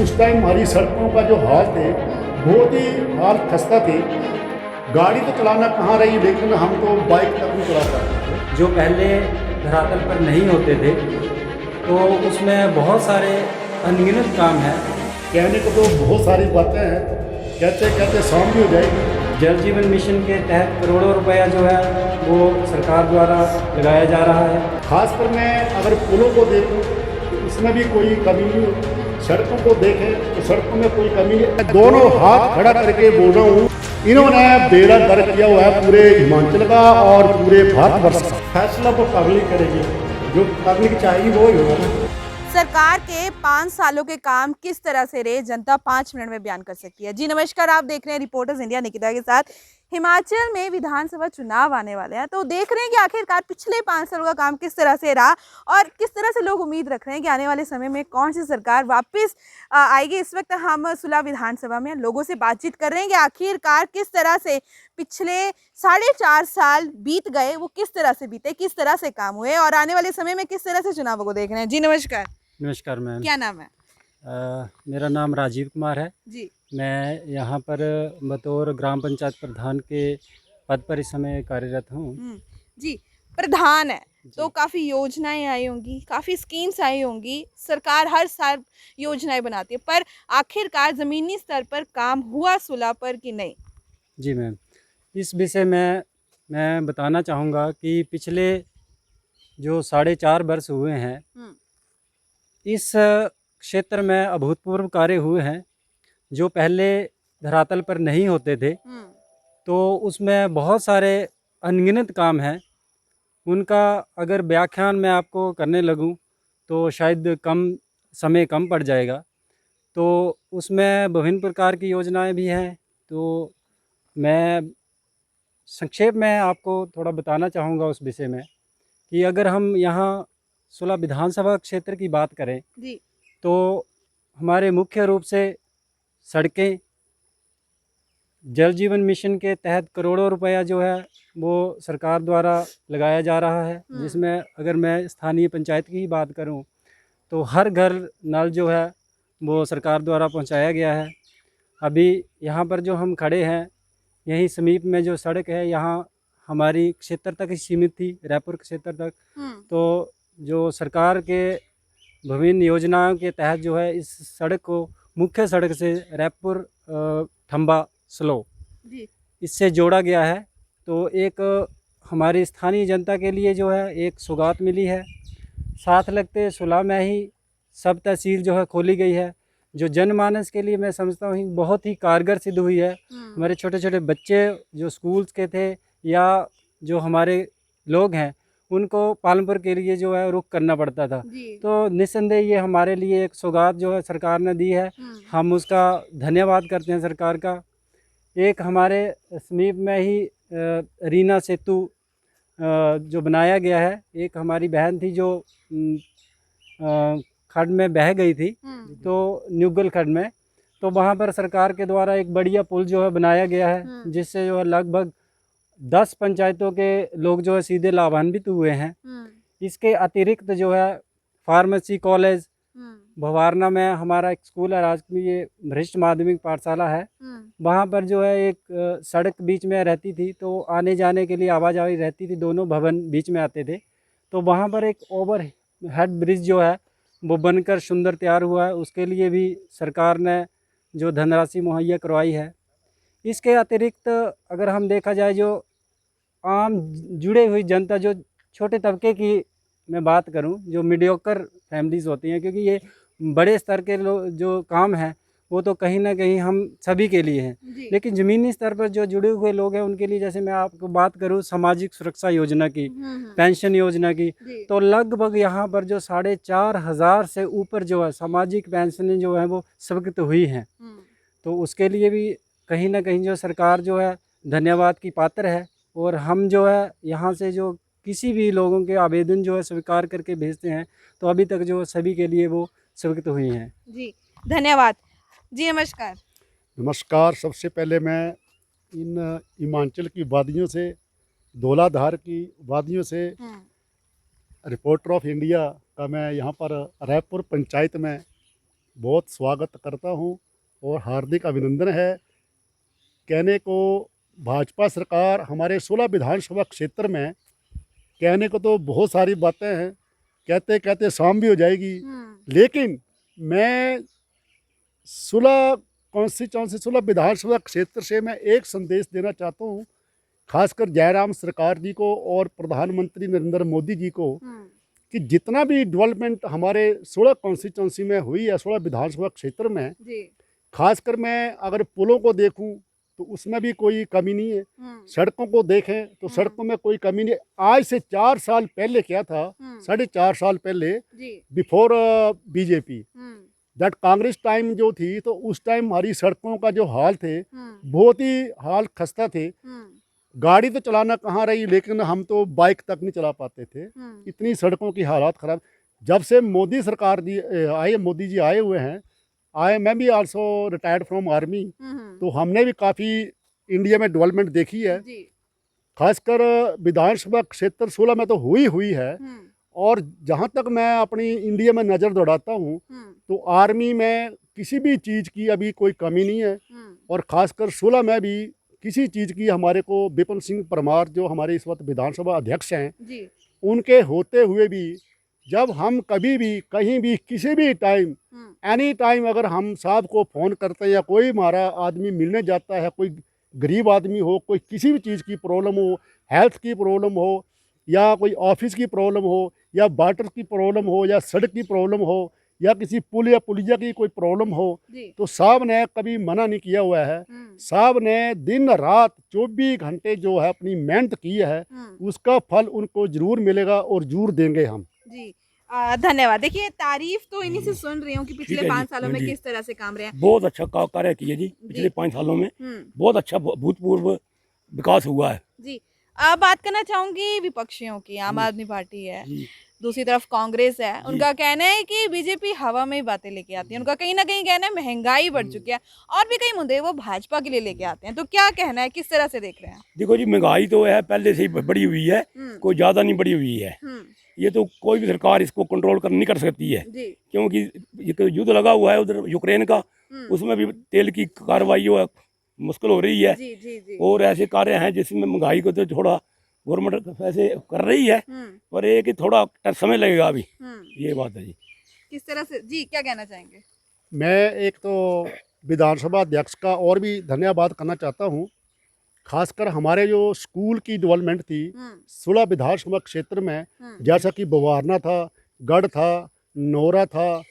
उस टाइम हमारी सड़कों का जो हाल थे बहुत ही हाल खस्ता थे। गाड़ी तो चलाना कहाँ रही, लेकिन हम तो बाइक तक नहीं चला पाते थे। जो पहले धरातल पर नहीं होते थे तो उसमें बहुत सारे अनगिनत काम हैं। कहने को तो बहुत सारी बातें हैं, कहते कहते शाम भी हो जाएगी। जल जीवन मिशन के तहत करोड़ों रुपया जो है वो सरकार द्वारा लगाया जा रहा है। खासकर मैं अगर पुलों को देखूं तो उसमें भी कोई कमी नहीं, सड़कों को देखें तो सड़कों में कोई कमी नहीं। दोनों हाथ खड़ा करके बोल रहा हूँ, इन्होंने बेड़ा गर्क किया हुआ है पूरे हिमाचल का और पूरे भारतवर्ष का। फैसला तो पब्लिक करेगी, जो पब्लिक चाहेगी वो ही होगा ना। सरकार के 5 सालों के काम किस तरह से रहे, जनता 5 मिनट में बयान कर सकती है। जी नमस्कार, आप देख रहे हैं रिपोर्टर्स इंडिया निकिता के साथ। हिमाचल में विधानसभा चुनाव आने वाले हैं, तो देख रहे हैं कि आखिरकार पिछले 5 सालों का काम किस तरह से रहा और किस तरह से लोग उम्मीद रख रहे हैं कि आने वाले समय में कौन सी सरकार वापस आएगी। इस वक्त हम सुलह विधानसभा में लोगों से बातचीत कर रहे हैं कि आखिरकार किस तरह से पिछले 4.5 साल बीत गए, वो किस तरह से बीते, किस तरह से काम हुए और आने वाले समय में किस तरह से चुनावों को देख रहे हैं। जी नमस्कार। नमस्कार मैम। क्या नाम है? मेरा नाम राजीव कुमार है। जी। मैं यहाँ पर बतौर ग्राम पंचायत प्रधान के पद पर इस समय कार्यरत हूँ। जी, प्रधान है तो काफ़ी योजनाएं आई होंगी, काफ़ी स्कीम्स आई होंगी। सरकार हर साल योजनाएं बनाती है, पर आखिरकार ज़मीनी स्तर पर काम हुआ सुलह पर कि नहीं? जी मैम, इस विषय में मैं बताना चाहूँगा कि पिछले जो 4.5 वर्ष हुए हैं, इस क्षेत्र में अभूतपूर्व कार्य हुए हैं जो पहले धरातल पर नहीं होते थे। तो उसमें बहुत सारे अनगिनत काम हैं। उनका अगर व्याख्यान मैं आपको करने लगूं तो शायद समय कम पड़ जाएगा। तो उसमें विभिन्न प्रकार की योजनाएं भी हैं। तो मैं संक्षेप में आपको थोड़ा बताना चाहूँगा उस विषय में कि अगर हम यहाँ सुलह विधानसभा क्षेत्र की बात करें जी। तो हमारे मुख्य रूप से सड़कें, जल जीवन मिशन के तहत करोड़ों रुपया जो है वो सरकार द्वारा लगाया जा रहा है, जिसमें अगर मैं स्थानीय पंचायत की ही बात करूं तो हर घर नल जो है वो सरकार द्वारा पहुंचाया गया है। अभी यहाँ पर जो हम खड़े हैं, यहीं समीप में जो सड़क है यहाँ हमारी क्षेत्र तक ही सीमित थी, रायपुर क्षेत्र तक। तो जो सरकार के विभिन्न योजनाओं के तहत जो है इस सड़क को मुख्य सड़क से रायपुर ठंबा स्लो इससे जोड़ा गया है। तो एक हमारी स्थानीय जनता के लिए जो है एक सौगात मिली है। साथ लगते सुलह में ही सब तहसील जो है खोली गई है, जो जनमानस के लिए मैं समझता हूँ बहुत ही कारगर सिद्ध हुई है। हमारे छोटे छोटे बच्चे जो स्कूल्स के थे या जो हमारे लोग हैं उनको पालनपुर के लिए जो है रुख करना पड़ता था। तो निस्संदेह ये हमारे लिए एक सौगात जो है सरकार ने दी है, हम उसका धन्यवाद करते हैं सरकार का। एक हमारे समीप में ही रीना सेतु जो बनाया गया है, एक हमारी बहन थी जो खड्ड में बह गई थी, तो न्यूगल खड्ड में, तो वहाँ पर सरकार के द्वारा एक बढ़िया पुल जो है बनाया गया है, जिससे जो है लगभग 10 पंचायतों के लोग जो है सीधे लाभान्वित हुए हैं। इसके अतिरिक्त जो है फार्मेसी कॉलेज भवारना में हमारा एक स्कूल है, राजकीय वरिष्ठ माध्यमिक पाठशाला है। वहाँ पर जो है एक सड़क बीच में रहती थी, तो आने जाने के लिए आवाजाही रहती थी, दोनों भवन बीच में आते थे। तो वहाँ पर एक ओवर हेड ब्रिज जो है वो बनकर सुंदर तैयार हुआ है, उसके लिए भी सरकार ने जो धनराशि मुहैया करवाई है। इसके अतिरिक्त अगर हम देखा जाए जो आम जुड़े हुई जनता, जो छोटे तबके की मैं बात करूं, जो मीडियोकर फैमिलीज़ होती हैं, क्योंकि ये बड़े स्तर के जो काम हैं वो तो कहीं ना कहीं हम सभी के लिए हैं, लेकिन ज़मीनी स्तर पर जो जुड़े हुए लोग हैं उनके लिए, जैसे मैं आपको बात करूं सामाजिक सुरक्षा योजना की, पेंशन योजना की, तो लगभग यहाँ पर जो 4,500 से ऊपर जो है सामाजिक पेंशनें जो है वो स्वीकृत हुई हैं। तो उसके लिए भी कहीं ना कहीं जो सरकार जो है धन्यवाद की पात्र है। और हम जो है यहाँ से जो किसी भी लोगों के आवेदन जो है स्वीकार करके भेजते हैं, तो अभी तक जो सभी के लिए वो स्वीकृत हुई हैं। जी धन्यवाद। जी नमस्कार। नमस्कार। सबसे पहले मैं इन हिमाचल की वादियों से, धौलाधार की वादियों से रिपोर्टर ऑफ इंडिया का मैं यहाँ पर रायपुर पंचायत में बहुत स्वागत करता हूँ और हार्दिक अभिनंदन है। कहने को भाजपा सरकार हमारे 16 विधानसभा क्षेत्र में, कहने को तो बहुत सारी बातें हैं, कहते कहते शाम भी हो जाएगी, लेकिन मैं 16 कॉन्स्टिट्यूंसी 16 विधानसभा क्षेत्र से मैं एक संदेश देना चाहता हूँ, खासकर जयराम सरकार जी को और प्रधानमंत्री नरेंद्र मोदी जी को, कि जितना भी डेवलपमेंट हमारे 16 कॉन्स्टिट्यूंसी में हुई है, 16 विधानसभा क्षेत्र में, खासकर मैं अगर पुलों को देखूं तो उसमें भी कोई कमी नहीं है। सड़कों को देखें तो सड़कों में कोई कमी नहीं है। आज से 4 साल पहले क्या था, 4.5 साल पहले, before BJP, that Congress time जो थी, तो उस टाइम हमारी सड़कों का जो हाल थे बहुत ही हाल खस्ता थे। गाड़ी तो चलाना कहाँ रही, लेकिन हम तो बाइक तक नहीं चला पाते थे, इतनी सड़कों की हालात ख़राब। जब से मोदी सरकार जी आए, मोदी जी आए हुए हैं, मैं भी आल्सो रिटायर्ड फ्रॉम आर्मी, तो हमने भी काफ़ी इंडिया में डेवलपमेंट देखी है। खासकर विधानसभा क्षेत्र 16 में तो हुई है। और जहाँ तक मैं अपनी इंडिया में नज़र दौड़ाता हूँ तो आर्मी में किसी भी चीज़ की अभी कोई कमी नहीं है। और ख़ासकर 16 में भी किसी चीज़ की हमारे को विपिन सिंह परमार जो हमारे इस वक्त विधानसभा अध्यक्ष हैं, उनके होते हुए भी जब हम कभी भी कहीं भी किसी भी टाइम एनी टाइम अगर हम साहब को फ़ोन करते हैं या कोई हमारा आदमी मिलने जाता है, कोई गरीब आदमी हो, कोई किसी भी चीज़ की प्रॉब्लम हो, हेल्थ की प्रॉब्लम हो या कोई ऑफिस की प्रॉब्लम हो या वाटर की प्रॉब्लम हो या सड़क की प्रॉब्लम हो या किसी पुल या पुलिया की कोई प्रॉब्लम हो, तो साहब ने कभी मना नहीं किया हुआ है। साहब ने दिन रात 24 घंटे जो है अपनी मेहनत की है, उसका फल उनको ज़रूर मिलेगा और ज़रूर देंगे हम। जी धन्यवाद। देखिए, तारीफ तो इन्हीं से सुन रही हूँ कि पिछले 5 सालों में किस तरह से काम रहे हैं। बहुत अच्छा कार्य किया जी, पिछले 5 सालों में बहुत अच्छा भूतपूर्व विकास हुआ है जी। अब बात करना चाहूंगी विपक्षियों की। आम आदमी पार्टी है, दूसरी तरफ कांग्रेस है। उनका कहना है कि बीजेपी हवा में ही बातें लेके आती है। उनका कहीं ना कहीं कहना है महंगाई बढ़ चुकी है और भी कई मुद्दे वो भाजपा के लिए लेके आते हैं। तो क्या कहना है, किस तरह से देख रहे हैं? देखो जी, महंगाई तो है पहले से ही बढ़ी हुई है, कोई ज़्यादा नहीं बढ़ी हुई है। ये तो कोई भी सरकार इसको कंट्रोल नहीं कर सकती है, क्योंकि ये युद्ध लगा हुआ है उधर यूक्रेन का, उसमें भी तेल की कार्रवाई मुश्किल हो रही है। और ऐसे कार्य हैं जिसमें महंगाई को तो थोड़ा गवर्नमेंट ऐसे कर रही है, पर एक ही थोड़ा समय लगेगा अभी। ये बात है जी। किस तरह से जी, क्या कहना चाहेंगे? मैं एक तो विधानसभा अध्यक्ष का और भी धन्यवाद करना चाहता हूँ। खासकर हमारे जो स्कूल की डेवलपमेंट थी 16 विधानसभा क्षेत्र में, जैसा कि बवारना था, गढ़ था, नोरा था,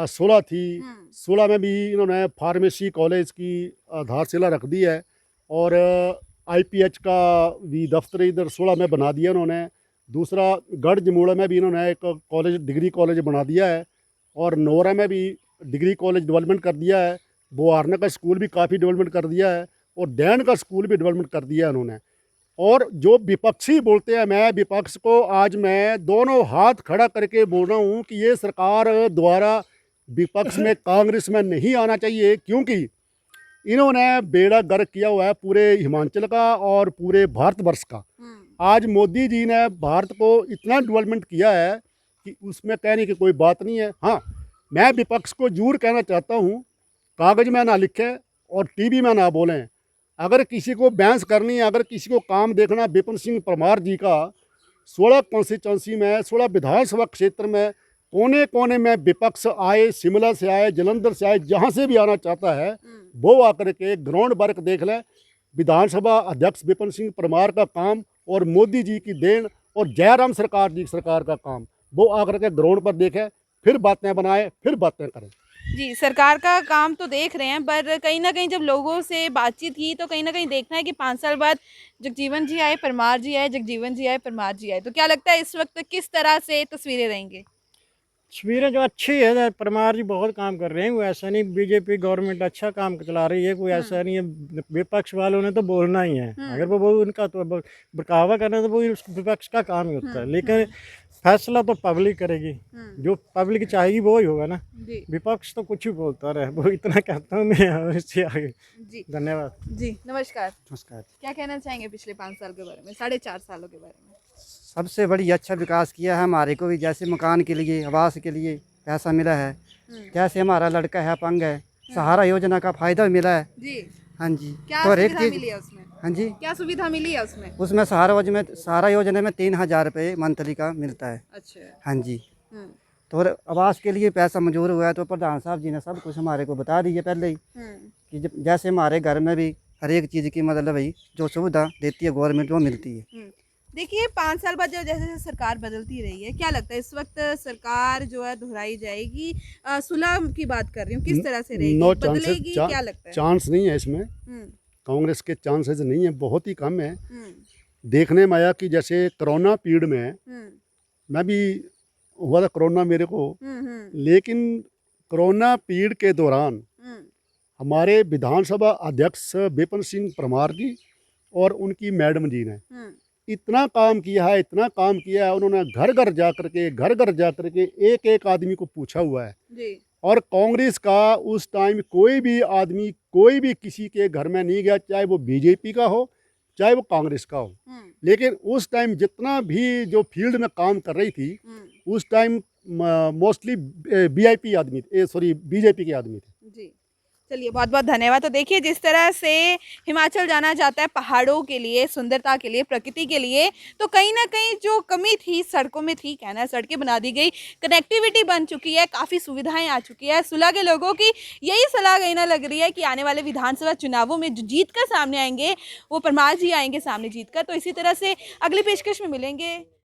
16 थी। 16 में भी इन्होंने फार्मेसी कॉलेज की आधारशिला रख दी है और IPH का भी दफ्तर इधर 16 में बना दिया इन्होंने। दूसरा गढ़ जमूड़ा में भी इन्होंने एक कॉलेज, डिग्री कॉलेज बना दिया है और नोरा में भी डिग्री कॉलेज डेवलपमेंट कर दिया है। बुआरना का स्कूल भी काफ़ी डेवलपमेंट कर दिया है और डैन का स्कूल भी डेवलपमेंट कर दिया है उन्होंने। और जो विपक्षी बोलते हैं, मैं विपक्ष को आज मैं दोनों हाथ खड़ा करके बोल रहा हूँ कि ये सरकार द्वारा विपक्ष में कांग्रेस में नहीं आना चाहिए, क्योंकि इन्होंने बेड़ा गर्क किया हुआ है पूरे हिमाचल का और पूरे भारतवर्ष का। आज मोदी जी ने भारत को इतना डेवलपमेंट किया है कि उसमें कहने की कोई बात नहीं है। हाँ, मैं विपक्ष को जरूर कहना चाहता हूँ, कागज़ में ना लिखें और टीवी में ना बोलें। अगर किसी को बहस करनी है, अगर किसी को काम देखना, विपिन सिंह परमार जी का 16 कॉन्स्टिट्यूंसी में, 16 विधानसभा क्षेत्र में कोने कोने में विपक्ष आए, शिमला से आए, जलंधर से आए, जहाँ से भी आना चाहता है वो आकर के ग्राउंड वर्क देख लें। विधानसभा अध्यक्ष विपिन सिंह परमार का काम और मोदी जी की देन और जयराम सरकार का काम, वो आकर के ग्राउंड पर देखें, फिर बातें बनाएं, फिर बातें करें। जी, सरकार का काम तो देख रहे हैं, पर कहीं ना कहीं जब लोगों से बातचीत की तो कहीं ना कहीं देखना है कि 5 साल बाद जगजीवन जी आए, परमार जी आए, जगजीवन जी आए, परमार जी आए। तो क्या लगता है इस वक्त किस तरह से तस्वीरें रहेंगी? तस्वीरें जो अच्छी है, परमार जी बहुत काम कर रहे हैं। वो ऐसा नहीं, बीजेपी गवर्नमेंट अच्छा काम चला रही है, कोई ऐसा नहीं है। विपक्ष वालों ने तो बोलना ही है, अगर वो उनका तो बकावा करना तो वो विपक्ष का काम ही होता है। लेकिन फैसला तो पब्लिक करेगी, जो पब्लिक चाहेगी वो ही होगा ना। विपक्ष तो कुछ ही बोलता रहे, वो इतना कहता हूँ मैं। इससे आगे जी धन्यवाद जी। नमस्कार। नमस्कार। क्या कहना चाहेंगे पिछले 5 साल के बारे में, 4.5 सालों के बारे में? सबसे बड़ी अच्छा विकास किया है हमारे को भी, जैसे मकान के लिए, आवास के लिए पैसा मिला है। जैसे हमारा लड़का है अपंग है, सहारा योजना का फ़ायदा मिला है। जी, हाँ जी, क्या तो हर एक सुविधा चीज़। मिली है उसमें? हाँ जी, क्या सुविधा मिली है उसमें? उसमें सहारा योजना में 3,000 रुपये मंथली का मिलता है। अच्छा। हाँ जी, हम्म तो और आवास के लिए पैसा मंजूर हुआ है, तो प्रधान साहब जी ने सब कुछ हमारे को बता दी है पहले ही कि जैसे हमारे घर में भी हर एक चीज़ की मतलब भाई जो सुविधा देती है गवर्नमेंट वो मिलती है। देखिए 5 साल बाद जब जैसे जैसे सरकार बदलती रही है, क्या लगता है इस वक्त सरकार जो है दोहराई जाएगी? सुलह की बात कर रही हूँ, किस तरह से रहेगी, नो बदलेगी, चांसेस, क्या लगता है? चांस नहीं है इसमें। हम्म कांग्रेस के चांसेस नहीं है, बहुत ही कम है। हम्म देखने में आया कि जैसे कोरोना पीरियड में हम्म मैं भी हुआ था कोरोना मेरे को, लेकिन कोरोना पीरियड के दौरान हम्म हमारे विधानसभा अध्यक्ष विपिन सिंह परमार जी और उनकी मैडम जी ने इतना काम किया है, इतना काम किया है। उन्होंने घर घर जा करके एक एक आदमी को पूछा हुआ है। जी और कांग्रेस का उस टाइम कोई भी आदमी कोई भी किसी के घर में नहीं गया, चाहे वो बीजेपी का हो चाहे वो कांग्रेस का हो। लेकिन उस टाइम जितना भी जो फील्ड में काम कर रही थी उस टाइम मोस्टली वीआईपी आदमी सॉरी बीजेपी के आदमी थे। जी, चलिए बहुत बहुत धन्यवाद। तो देखिए जिस तरह से हिमाचल जाना जाता है पहाड़ों के लिए, सुंदरता के लिए, प्रकृति के लिए, तो कहीं ना कहीं जो कमी थी सड़कों में थी, कहना है सड़कें बना दी गई, कनेक्टिविटी बन चुकी है, काफ़ी सुविधाएं आ चुकी है। सुलह के लोगों की यही सलाह कहीं ना लग रही है कि आने वाले विधानसभा चुनावों में जो जीत कर सामने आएंगे वो परमार जी आएंगे सामने जीत कर। तो इसी तरह से अगली पेशकश में मिलेंगे।